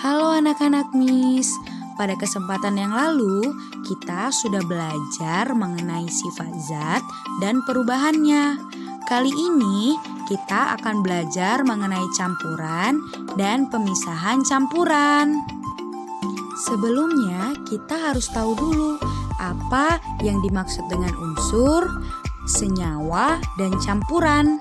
Halo anak-anak Miss, pada kesempatan yang lalu kita sudah belajar mengenai sifat zat dan perubahannya. Kali ini kita akan belajar mengenai campuran dan pemisahan campuran. Sebelumnya kita harus tahu dulu apa yang dimaksud dengan unsur, senyawa, dan campuran.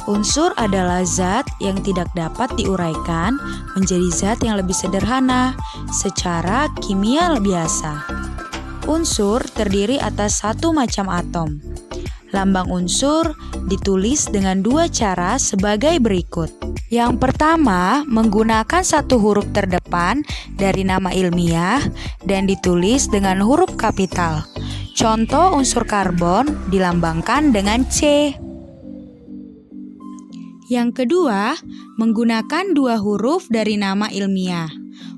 Unsur adalah zat yang tidak dapat diuraikan menjadi zat yang lebih sederhana secara kimia biasa. Unsur terdiri atas satu macam atom. Lambang unsur ditulis dengan dua cara sebagai berikut. Yang pertama, menggunakan satu huruf terdepan dari nama ilmiah dan ditulis dengan huruf kapital. Contoh unsur karbon dilambangkan dengan C. Yang kedua, menggunakan dua huruf dari nama ilmiah.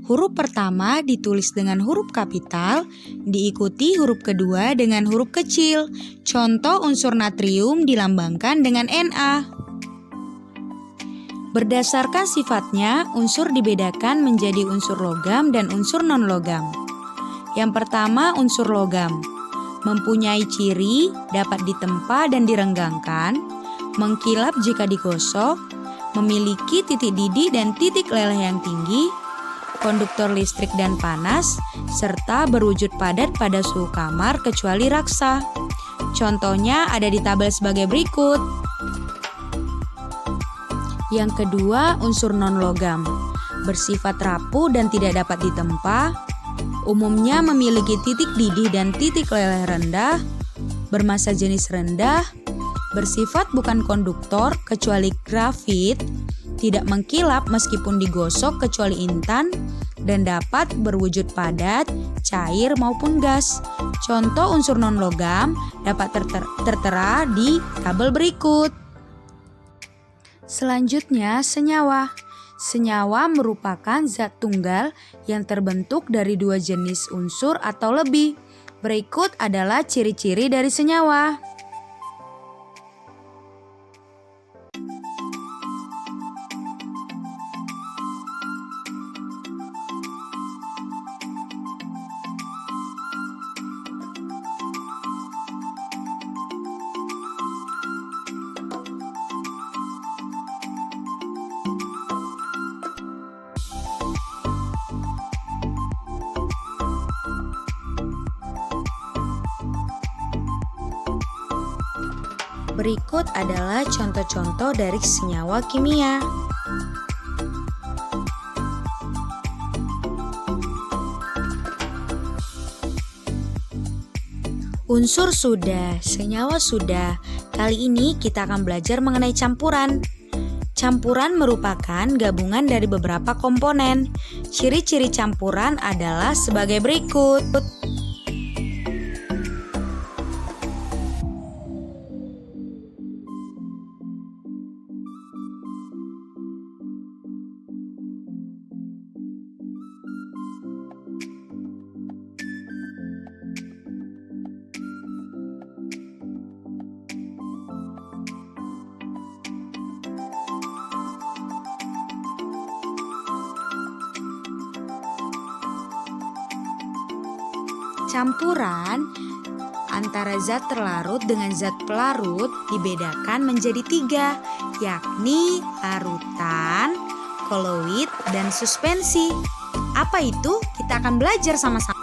Huruf pertama ditulis dengan huruf kapital, diikuti huruf kedua dengan huruf kecil. Contoh unsur natrium dilambangkan dengan Na. Berdasarkan sifatnya, unsur dibedakan menjadi unsur logam dan unsur non-logam. Yang pertama, unsur logam. Mempunyai ciri dapat ditempa dan direnggangkan, mengkilap jika digosok, memiliki titik didih dan titik leleh yang tinggi, konduktor listrik dan panas, serta berwujud padat pada suhu kamar kecuali raksa. Contohnya ada di tabel sebagai berikut. Yang kedua, unsur non-logam. Bersifat rapuh dan tidak dapat ditempa, umumnya memiliki titik didih dan titik leleh rendah, bermassa jenis rendah, bersifat bukan konduktor kecuali grafit, tidak mengkilap meskipun digosok kecuali intan, dan dapat berwujud padat, cair maupun gas. Contoh unsur non-logam dapat tertera di tabel berikut. Selanjutnya, senyawa. Senyawa merupakan zat tunggal yang terbentuk dari dua jenis unsur atau lebih. Berikut adalah ciri-ciri dari senyawa. Berikut adalah contoh-contoh dari senyawa kimia. Unsur sudah, senyawa sudah. Kali ini kita akan belajar mengenai campuran. Campuran merupakan gabungan dari beberapa komponen. Ciri-ciri campuran adalah sebagai berikut. Campuran antara zat terlarut dengan zat pelarut dibedakan menjadi tiga, yakni larutan, koloid, dan suspensi. Apa itu? Kita akan belajar sama-sama.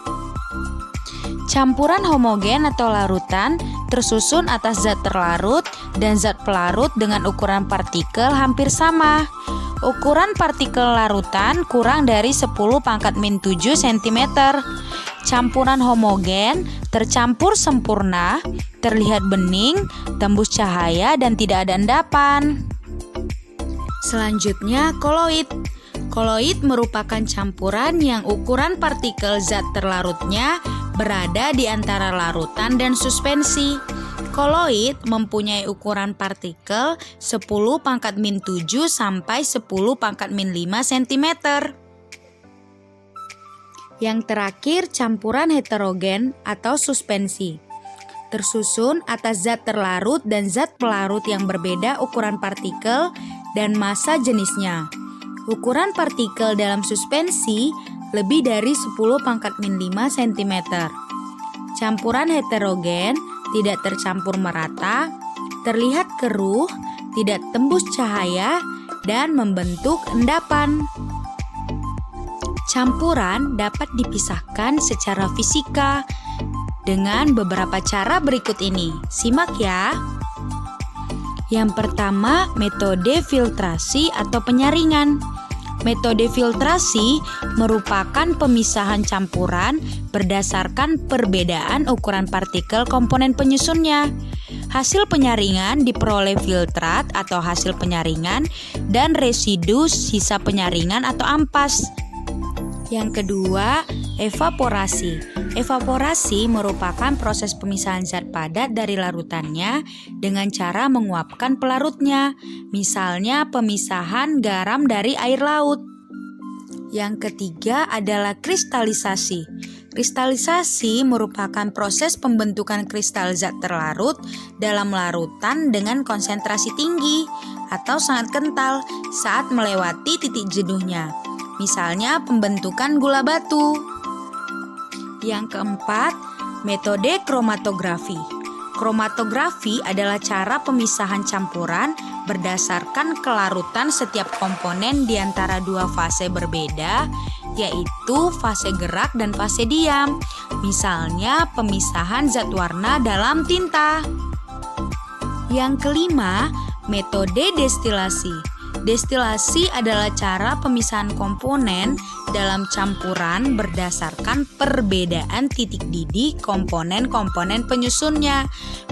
Campuran homogen atau larutan tersusun atas zat terlarut dan zat pelarut dengan ukuran partikel hampir sama. Ukuran partikel larutan kurang dari 10⁻⁷ cm. Campuran homogen tercampur sempurna, terlihat bening, tembus cahaya, dan tidak ada endapan. Selanjutnya, koloid. Koloid merupakan campuran yang ukuran partikel zat terlarutnya berada di antara larutan dan suspensi. Koloid mempunyai ukuran partikel 10⁻⁷ sampai 10⁻⁵ cm. Yang terakhir, campuran heterogen atau suspensi. Tersusun atas zat terlarut dan zat pelarut yang berbeda ukuran partikel dan massa jenisnya. Ukuran partikel dalam suspensi lebih dari 10⁻⁵ cm. Campuran heterogen tidak tercampur merata, terlihat keruh, tidak tembus cahaya, dan membentuk endapan. Campuran dapat dipisahkan secara fisika dengan beberapa cara berikut ini. Simak ya. Yang pertama, metode filtrasi atau penyaringan. Metode filtrasi merupakan pemisahan campuran berdasarkan perbedaan ukuran partikel komponen penyusunnya. Hasil penyaringan diperoleh filtrat atau hasil penyaringan dan residu sisa penyaringan atau ampas. Yang kedua, evaporasi. Evaporasi merupakan proses pemisahan zat padat dari larutannya dengan cara menguapkan pelarutnya, misalnya pemisahan garam dari air laut. Yang ketiga adalah kristalisasi. Kristalisasi merupakan proses pembentukan kristal zat terlarut dalam larutan dengan konsentrasi tinggi atau sangat kental saat melewati titik jenuhnya. Misalnya pembentukan gula batu. Yang keempat, metode kromatografi. Kromatografi adalah cara pemisahan campuran berdasarkan kelarutan setiap komponen di antara dua fase berbeda, yaitu fase gerak dan fase diam. Misalnya pemisahan zat warna dalam tinta. Yang kelima, metode destilasi. Destilasi adalah cara pemisahan komponen dalam campuran berdasarkan perbedaan titik didih komponen-komponen penyusunnya.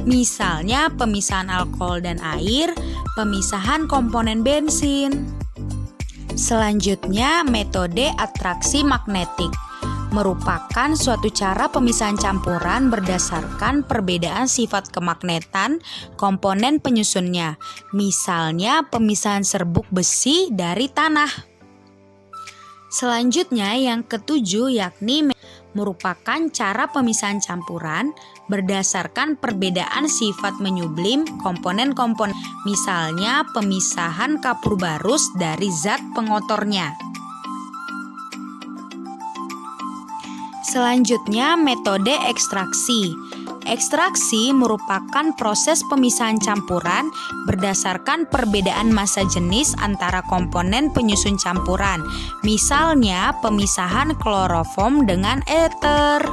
Misalnya pemisahan alkohol dan air, pemisahan komponen bensin. Selanjutnya, metode atraksi magnetik merupakan suatu cara pemisahan campuran berdasarkan perbedaan sifat kemagnetan komponen penyusunnya. Misalnya pemisahan serbuk besi dari tanah. Selanjutnya yang ketujuh yakni merupakan cara pemisahan campuran berdasarkan perbedaan sifat menyublim komponen-komponen. Misalnya pemisahan kapur barus dari zat pengotornya. Selanjutnya, metode ekstraksi. Ekstraksi merupakan proses pemisahan campuran berdasarkan perbedaan massa jenis antara komponen penyusun campuran. Misalnya, pemisahan kloroform dengan ether.